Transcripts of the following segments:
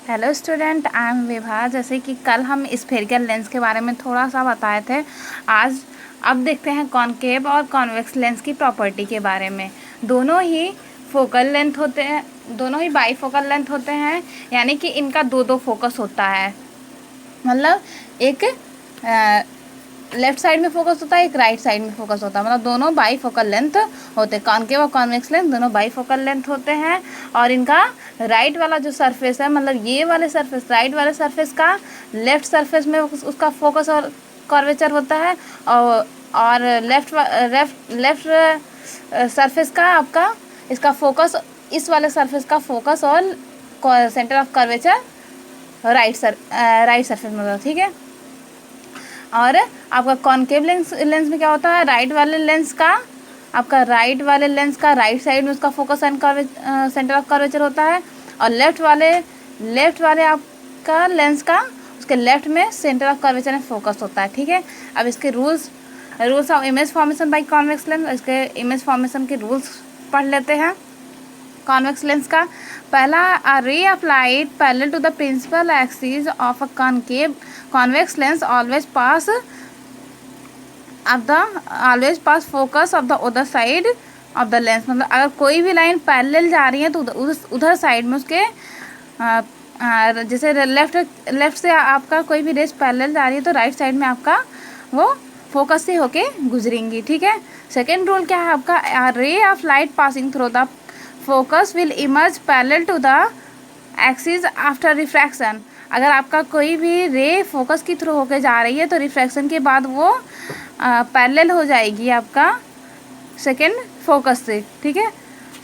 Hello student, I am Vibha. जैसे कि कल हम स्फेरिकल लेंस के बारे में थोड़ा सा बताए थे, आज अब देखते हैं कॉनकेव और कॉन्वेक्स लेंस की प्रॉपर्टी के बारे में। दोनों ही फोकल लेंथ होते हैं, दोनों ही बाईफोकल लेंथ होते हैं, यानी कि इनका दो दो फोकस होता है। मतलब एक लेफ्ट साइड में फोकस होता है, एक राइट साइड में फोकस होता है। मतलब दोनों बाई फोकल लेंथ होते हैं। कॉनकेव और कॉन्वेक्स लेंस दोनों बाई फोकल लेंथ होते हैं। और इनका राइट वाला जो सरफेस है, मतलब ये वाले सरफेस, राइट वाले सरफेस का लेफ्ट सरफेस में उसका फोकस और कर्वेचर होता है, और लेफ्ट सरफेस का आपका इसका फोकस, इस वाले सरफेस का फोकस और centre of curvature right surface में होता है। ठीक है। और आपका कॉनकेव लेंस में क्या होता है, राइट वाले लेंस का राइट साइड में उसका focus and centre of curvature होता है, और लेफ्ट वाले आपका लेंस का उसके लेफ्ट में सेंटर ऑफ कर्वेचर में फोकस होता है। ठीक है। अब इसके rules of image formation by convex lens, इसके इमेज फॉर्मेशन के रूल्स पढ़ लेते हैं। कॉन्वेक्स लेंस का पहला, a ray of light parallel to the principal axis of a convex lens always pass focus of the other side of the lens. मतलब अगर कोई भी लाइन पैरेलल जा रही है तो उधर साइड में उसके जैसे लेफ्ट से आपका कोई भी रेस पैरेलल जा रही है तो राइट साइड में आपका वो फोकस से होके गुजरेंगी। ठीक है। सेकेंड रूल क्या है आपका, ray of light passing through the focus will emerge parallel to the axis after refraction. अगर आपका कोई भी रे फोकस के थ्रू होके जा रही है तो रिफ्रैक्शन के बाद वो पैरेलल हो जाएगी आपका सेकेंड फोकस से। ठीक है।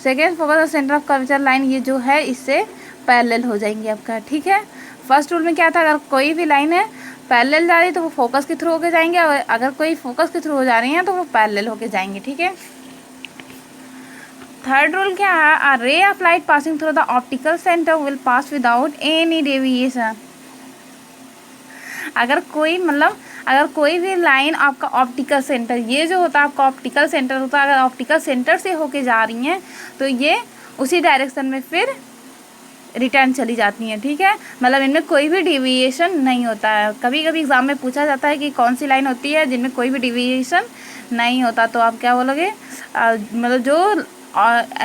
सेकेंड फोकस और सेंटर ऑफ कर्वेचर लाइन ये जो है इससे पैरेलल हो जाएंगी आपका। ठीक है। फर्स्ट रूल में क्या था, अगर कोई भी लाइन है पैरेलल जा रही है तो वो फोकस के थ्रू होके जाएंगे, और अगर कोई फोकस के थ्रू हो जा रही है तो वो पैरेलल होके जाएंगे। ठीक है। थर्ड रूल क्या है, a ray of light passing through the optical centre will pass without any deviation. अगर कोई भी लाइन आपका ऑप्टिकल सेंटर, ये जो होता है आपका ऑप्टिकल सेंटर होता है, अगर ऑप्टिकल सेंटर से होके जा रही हैं तो ये उसी डायरेक्शन में फिर रिटर्न चली जाती हैं। ठीक है। मतलब इनमें कोई भी डिविएशन नहीं होता है। कभी कभी एग्जाम में पूछा जाता है कि कौन सी लाइन होती है जिनमें कोई भी डिविएशन नहीं होता, तो आप क्या बोलोगे, मतलब जो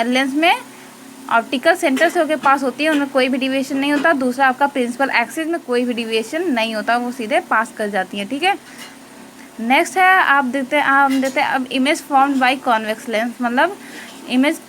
लेंस में ऑप्टिकल सेंटर से होकर पास होती है उनमें कोई भी डिविएशन नहीं होता। दूसरा आपका प्रिंसिपल एक्सिस में कोई भी डिविएशन नहीं होता, वो सीधे पास कर जाती है। ठीक है। नेक्स्ट है हम देते हैं अब image formed by convex lens. मतलब इमेज,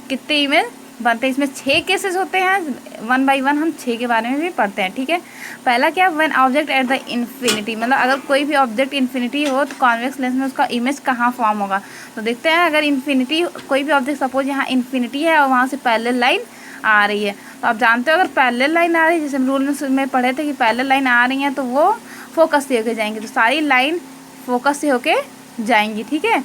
कितने इमेज बनते हैं, इसमें 6 केसेस होते हैं। वन बाय वन हम 6 के बारे में भी पढ़ते हैं। ठीक है। पहला क्या, when object at the infinity. मतलब अगर कोई भी ऑब्जेक्ट इन्फिनिटी हो तो कॉन्वेक्स लेंस में उसका इमेज कहाँ फॉर्म होगा। तो देखते हैं, अगर इन्फिनिटी, कोई भी ऑब्जेक्ट सपोज यहाँ इन्फिनिटी है और वहाँ से पैरेलल लाइन आ रही है, तो आप जानते हो अगर पैरेलल लाइन आ रही है, जैसे हम रूल में पढ़े थे कि पैरेलल लाइन आ रही हैं तो वो फोकस से होके जाएंगी, तो सारी लाइन फोकस से होके जाएंगी। ठीक है।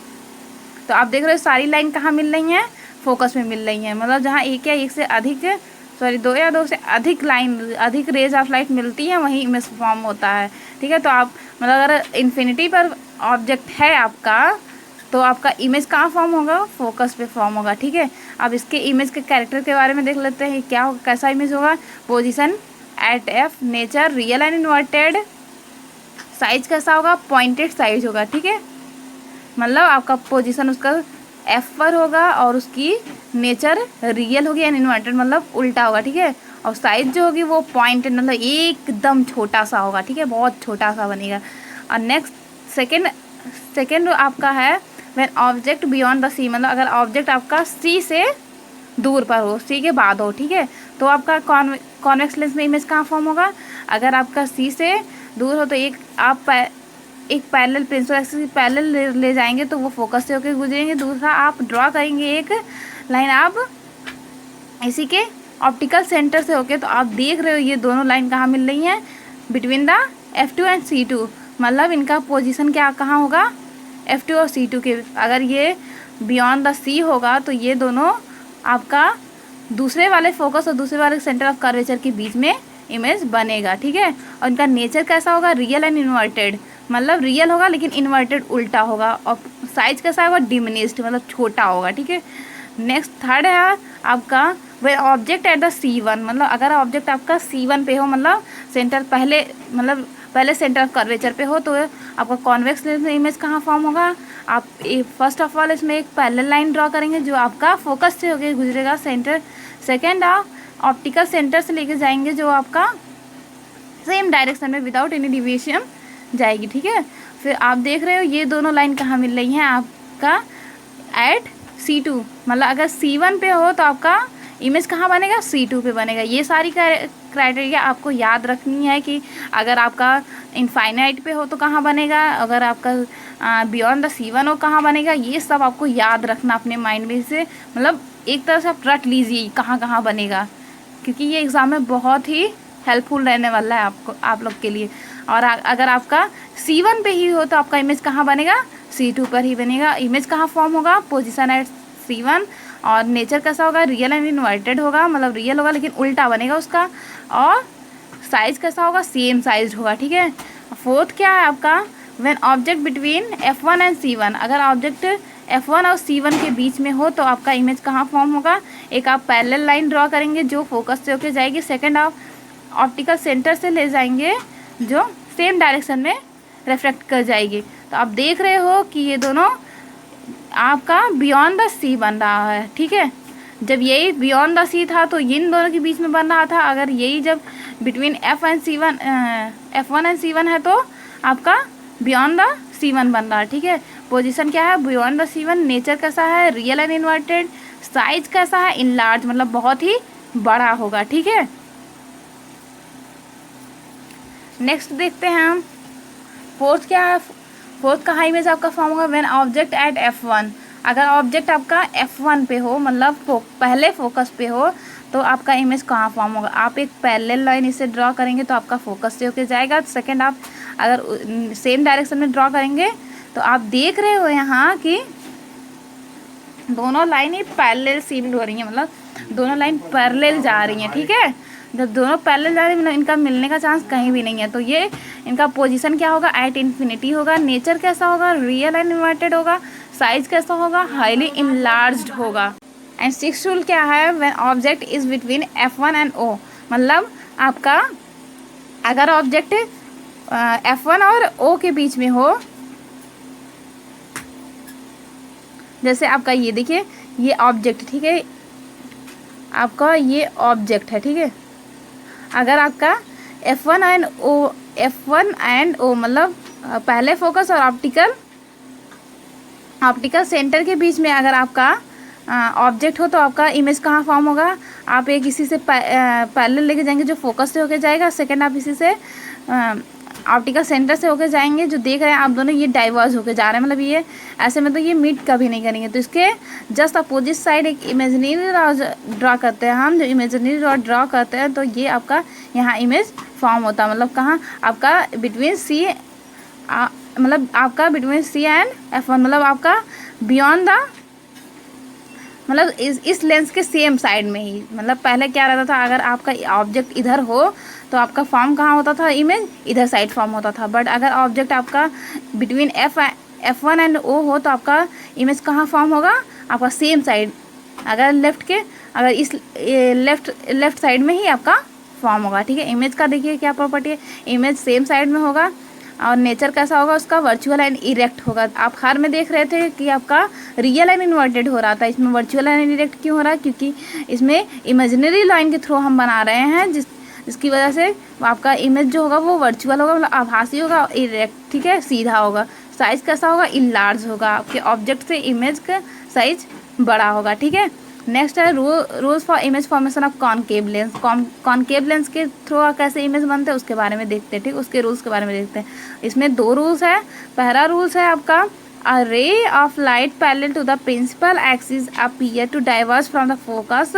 तो आप देख रहे हो सारी लाइन कहाँ मिल रही हैं, फोकस में मिल रही हैं। मतलब जहाँ एक या एक से अधिक, दो या दो से अधिक रेज ऑफ लाइट मिलती है वहीं इमेज फॉर्म होता है। ठीक है। तो आप मतलब अगर इन्फिनिटी पर ऑब्जेक्ट है आपका तो आपका इमेज कहाँ फॉर्म होगा, फोकस पे फॉर्म होगा। ठीक है। अब इसके इमेज के कैरेक्टर के बारे में देख लेते हैं, क्या होगा, कैसा इमेज होगा। Position at F, nature real and inverted, size कैसा होगा, पॉइंटेड साइज होगा। ठीक है। मतलब आपका पोजीशन उसका एफ पर होगा और उसकी नेचर रियल होगी एंड इन्वर्टेड मतलब उल्टा होगा। ठीक है। और साइज जो होगी वो पॉइंटेड मतलब एकदम छोटा सा होगा। ठीक है। बहुत छोटा सा बनेगा। और नेक्स्ट सेकेंड आपका है व्हेन ऑब्जेक्ट बियॉन्ड द सी। मतलब अगर ऑब्जेक्ट आपका सी से दूर पर हो, सी के बाद हो। ठीक है। तो आपका कॉन्वेक्स लेंस में इमेज कहाँ फॉर्म होगा, अगर आपका सी से दूर हो तो एक पैरेलल प्रिंसिपल एक्सिस पैरेलल ले जाएंगे तो वो फोकस से होकर गुजरेंगे। दूसरा आप ड्रॉ करेंगे एक लाइन आप इसी के ऑप्टिकल सेंटर से होके, तो आप देख रहे हो ये दोनों लाइन कहाँ मिल रही हैं, between the F2 and C2। मतलब इनका पोजीशन क्या कहाँ होगा, F2 और C2 के। अगर ये बियॉन्ड द C होगा तो ये दोनों आपका दूसरे वाले फोकस और दूसरे वाले सेंटर ऑफ कर्वेचर के बीच में इमेज बनेगा। ठीक है। और इनका नेचर कैसा होगा, रियल एंड इन्वर्टेड। मतलब रियल होगा लेकिन इन्वर्टेड उल्टा होगा। और साइज कैसा होगा, डिमिनिश्ड मतलब छोटा होगा। ठीक है। नेक्स्ट थर्ड है आपका वे ऑब्जेक्ट एट द C1, मतलब अगर ऑब्जेक्ट आपका C1 पे हो, मतलब सेंटर पहले सेंटर ऑफ कर्वेचर पे हो, तो आपका कॉन्वेक्स लेंस में इमेज कहाँ फॉर्म होगा। आप फर्स्ट ऑफ ऑल इसमें एक पैरेलल लाइन ड्रॉ करेंगे जो आपका फोकस से होकर गुजरेगा सेंटर। सेकेंड आप ऑप्टिकल सेंटर से लेके जाएंगे जो आपका सेम डायरेक्शन में विदाउट एनी डिविएशन जाएगी, ठीक है। फिर आप देख रहे हो ये दोनों लाइन कहाँ मिल रही हैं आपका एट C2, मतलब अगर C1 पे हो तो आपका इमेज कहाँ बनेगा, C2 पे बनेगा। ये सारी क्राइटेरिया आपको याद रखनी है कि अगर आपका इनफाइनाइट पे हो तो कहाँ बनेगा, अगर आपका बियॉन्ड द C1 हो कहाँ बनेगा। ये सब आपको याद रखना अपने माइंड में से, मतलब एक तरह से आप रट लीजिए कहाँ कहाँ बनेगा, क्योंकि ये एग्ज़ाम में बहुत ही हेल्पफुल रहने वाला है आप लोग के लिए। और अगर आपका C1 पे ही हो तो आपका इमेज कहाँ बनेगा, C2 पर ही बनेगा। इमेज कहाँ फॉर्म होगा, पोजीशन एट C1, और नेचर कैसा होगा, रियल एंड इन्वर्टेड होगा, मतलब रियल होगा लेकिन उल्टा बनेगा उसका। और साइज कैसा होगा, सेम साइज होगा, ठीक है। फोर्थ क्या है आपका, when object between F1 and C1, अगर ऑब्जेक्ट F1 और C1 के बीच में हो तो आपका इमेज कहाँ फॉर्म होगा, एक आप पैरेलल लाइन ड्रॉ करेंगे जो फोकस से होके जाएगी। सेकंड आप ऑप्टिकल सेंटर से ले जाएंगे जो सेम डायरेक्शन में रिफ्लेक्ट कर जाएगी। तो आप देख रहे हो कि ये दोनों आपका बियॉन्ड द C बन रहा है, ठीक है। जब यही बियॉन्ड द C था तो इन दोनों के बीच में बन रहा था, अगर यही जब बिटवीन F1 एंड C1 है तो आपका बियॉन्ड द C1 बन रहा है, ठीक है। पोजीशन क्या है, बियॉन्ड द C1। नेचर कैसा है, रियल एंड इन्वर्टेड। साइज कैसा है, इनलार्ज, मतलब बहुत ही बड़ा होगा, ठीक है। नेक्स्ट देखते हैं हम फोर्थ क्या है। फोर्थ का इमेज आपका फॉर्म होगा व्हेन ऑब्जेक्ट एट F1, अगर ऑब्जेक्ट आपका F1 पे हो, मतलब पहले फोकस पे हो, तो आपका इमेज कहाँ फॉर्म होगा। आप एक पैरेलल लाइन इसे ड्रॉ करेंगे तो आपका फोकस से होके जाएगा। सेकंड आप अगर सेम डायरेक्शन में ड्रॉ करेंगे तो आप देख रहे हो यहाँ कि दोनों लाइन ही पैरेलल सीमिल हो रही हैं, मतलब दोनों लाइन पैरेलल जा रही हैं, ठीक है। जब दोनों पैरेलल जा रही है मतलब इनका मिलने का चांस कहीं भी नहीं है। तो ये इनका पोजीशन क्या होगा, एट इन्फिनिटी होगा। नेचर कैसा होगा, रियल एंड इन्वर्टेड होगा। साइज कैसा होगा, हाईली इनलार्ज्ड होगा। एंड सिक्स्थ रूल क्या है, when object is between F1 and O, मतलब आपका अगर ऑब्जेक्ट F1 और O के बीच में हो, जैसे आपका ये देखिए ये ऑब्जेक्ट, ठीक है, आपका ये ऑब्जेक्ट है, ठीक है। अगर आपका F1 एंड O मतलब पहले फोकस और ऑप्टिकल सेंटर के बीच में अगर आपका ऑब्जेक्ट हो तो आपका इमेज कहाँ फॉर्म होगा। आप एक इसी से पैरेलल लेके जाएंगे जो फोकस से होके जाएगा। सेकंड आप इसी से ऑप्टिकल सेंटर से होके जाएंगे, जो देख रहे हैं आप दोनों ये डाइवर्ज होके जा रहे हैं, मतलब ये ऐसे में तो ये मीट कभी नहीं करेंगे। तो इसके जस्ट अपोजिट साइड एक इमेजिनरी ड्रॉ करते हैं हम। जो इमेजिनरी ड्रॉ करते हैं तो ये आपका यहाँ इमेज फॉर्म होता है, मतलब कहाँ आपका बिटवीन C एंड F1, मतलब आपका बियॉन्ड द, मतलब इस लेंस के सेम साइड में ही। मतलब पहले क्या रहता था, अगर आपका ऑब्जेक्ट इधर हो तो आपका फॉर्म कहाँ होता था, इमेज इधर साइड फॉर्म होता था। बट अगर ऑब्जेक्ट आपका बिटवीन F1 एंड O हो तो आपका इमेज कहाँ फॉर्म होगा, आपका सेम साइड, अगर इस लेफ्ट साइड में ही आपका फॉर्म होगा, ठीक है। इमेज का देखिए क्या प्रॉपर्टी है, इमेज सेम साइड में होगा। और नेचर कैसा होगा उसका, वर्चुअल एंड इरेक्ट होगा। आप हर में देख रहे थे कि आपका रियल एंड इन्वर्टेड हो रहा था, इसमें वर्चुअल एंड इरेक्ट क्यों हो रहा है, क्योंकि इसमें इमेजिनरी लाइन के थ्रू हम बना रहे हैं, जिसकी वजह से आपका इमेज जो होगा वो वर्चुअल होगा, मतलब आभासी होगा, इरेक्ट, ठीक है, सीधा होगा। साइज कैसा होगा, इनलार्ज होगा, आपके ऑब्जेक्ट से इमेज का साइज बड़ा होगा, ठीक है। नेक्स्ट है rules for image formation of concave lens. Concave lens के थ्रू कैसे इमेज बनते हैं उसके बारे में देखते हैं, ठीक, उसके रूल्स के बारे में देखते हैं। इसमें 2 रूल्स है। पहला रूल्स है आपका, a ray of light parallel to the principal axis appear to diverge from the focus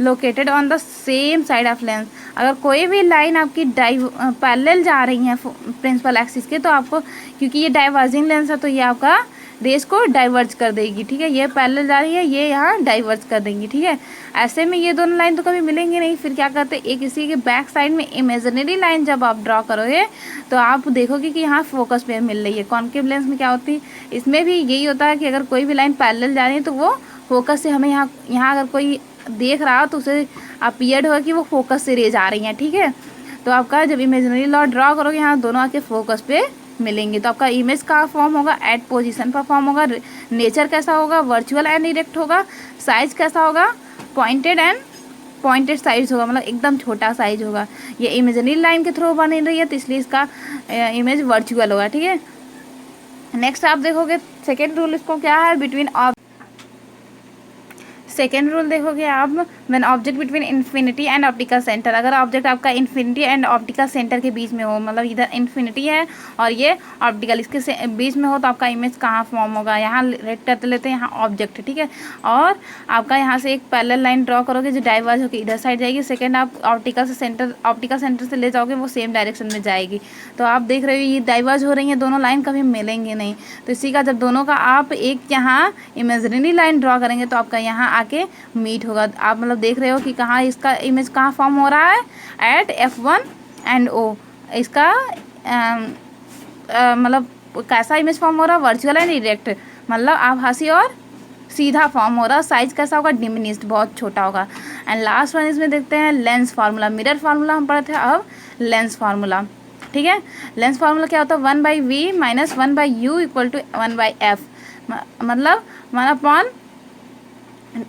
located on the same side of lens. अगर कोई भी लाइन आपकी पैरेलल जा रही है प्रिंसिपल एक्सिस के, तो आपको, क्योंकि ये डाइवर्जिंग लेंस है तो ये आपका रेस को डाइवर्ज कर देगी, ठीक है। ये पैरेलल जा रही है, ये यहाँ डाइवर्ज कर देंगी, ठीक है। ऐसे में ये दोनों लाइन तो कभी मिलेंगे नहीं। फिर क्या करते हैं, एक इसी के बैक साइड में इमेजिनरी लाइन जब आप ड्रॉ करोगे तो आप देखोगे कि यहाँ फोकस पे मिल रही है। कॉनकेव लेंस में क्या होती है, इसमें भी यही होता है कि अगर कोई भी लाइन पैरेलल जा रही है तो वो फोकस से हमें यहाँ अगर कोई देख रहा हो तो उसे अपीयर्ड होगा कि वो फोकस से रेज आ रही हैं, ठीक है। तो आपका जब इमेजिनरी लॉ ड्रॉ करोगे यहाँ दोनों आके फोकस पे मिलेंगे तो आपका इमेज का फॉर्म होगा एट पोजीशन पर फॉर्म होगा। नेचर कैसा होगा, वर्चुअल एंड इरेक्ट होगा। साइज कैसा होगा, पॉइंटेड साइज होगा, मतलब एकदम छोटा साइज होगा। ये इमेजिनरी लाइन के थ्रू बन रही है तो इसलिए इसका इमेज वर्चुअल होगा, ठीक है। नेक्स्ट आप देखोगे सेकेंड रूल इसको क्या है, बिटवीन सेकेंड रूल देखोगे आप, when object between infinity and optical centre, अगर ऑब्जेक्ट आपका इन्फिनिटी एंड ऑप्टिकल सेंटर के बीच में हो, मतलब इधर इन्फिनिटी है और ये ऑप्टिकल इसके बीच में हो तो आपका इमेज कहाँ फॉर्म होगा, यहाँ रेड कर लेते हैं, यहाँ ऑब्जेक्ट, ठीक है। और आपका यहाँ से एक पैरेलल लाइन ड्रॉ करोगे जो डाइवर्ज होकर इधर साइड जाएगी। सेकेंड आप ऑप्टिकल सेंटर से ले जाओगे वो सेम डायरेक्शन में जाएगी। तो आप देख रहे हो ये डाइवर्ज हो रही हैं दोनों लाइन, कभी मिलेंगे नहीं। तो इसी का जब दोनों का आप एक यहाँ इमेजिनरी लाइन ड्रॉ करेंगे तो आपका यहाँ के मीट होगा। आप मतलब देख रहे हो कि कहाँ इसका इमेज कहाँ फॉर्म हो रहा है, एट F1 एंड O। इसका मतलब कैसा इमेज फॉर्म हो रहा है, वर्चुअल एंड इरेक्ट, मतलब आभासी और सीधा फॉर्म हो रहा है। साइज कैसा होगा, डिमिनिश्ड, बहुत छोटा होगा। एंड लास्ट वन इसमें देखते हैं लेंस फार्मूला। मिरर फार्मूला हम पढ़े थे, अब लेंस फार्मूला, ठीक है। लेंस फार्मूला क्या होता है, 1/v minus 1/u equal to 1/f, मतलब 1/,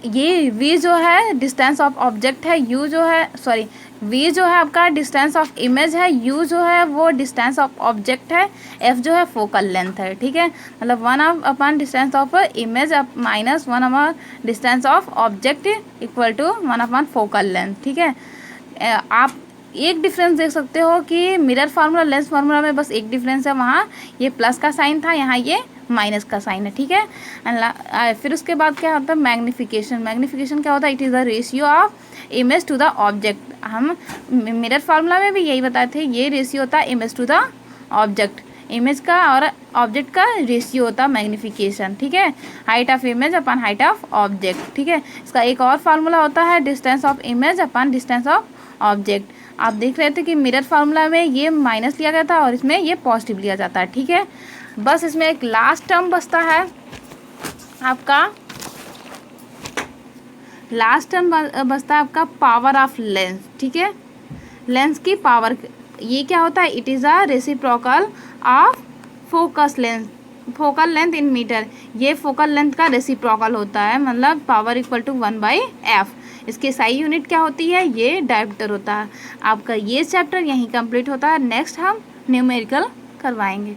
ये v जो है डिस्टेंस ऑफ ऑब्जेक्ट है, u जो है सॉरी v जो है आपका डिस्टेंस ऑफ इमेज है, u जो है वो डिस्टेंस ऑफ ऑब्जेक्ट है, f जो है फोकल लेंथ है, ठीक है। मतलब 1/, distance of image minus 1/, distance of object equal to 1/, focal length, ठीक है। आप एक डिफरेंस देख सकते हो कि मिरर फार्मूला लेंस फार्मूला में बस एक डिफरेंस है, वहाँ ये प्लस का साइन था, यहाँ ये माइनस का साइन है, ठीक है। फिर उसके बाद क्या होता है, मैग्निफिकेशन। मैग्निफिकेशन क्या होता है, it is the ratio of image to the object. हम मिरर फार्मूला में भी यही बताए थे, ये रेशियो होता है image to the object, image का और ऑब्जेक्ट का रेशियो होता है मैग्निफिकेशन, ठीक है। Height of image upon height of object, ठीक है। इसका एक और फार्मूला होता है distance of image upon distance of object. आप देख रहे थे कि मिरर फार्मूला में ये माइनस लिया गया था और इसमें ये पॉजिटिव लिया जाता है, ठीक है। बस इसमें एक लास्ट टर्म बचता है आपका, लास्ट टर्म बचता है आपका पावर ऑफ लेंस, ठीक है। लेंस की पावर, ये क्या होता है, it is a reciprocal of focus length, focal length in metre. ये फोकल लेंथ का रेसिप्रोकल होता है, मतलब पावर इक्वल टू 1/f। इसकी SI यूनिट क्या होती है, ये डायमीटर होता है। आपका ये चैप्टर यहीं कंप्लीट होता है। नेक्स्ट हम न्यूमेरिकल करवाएंगे।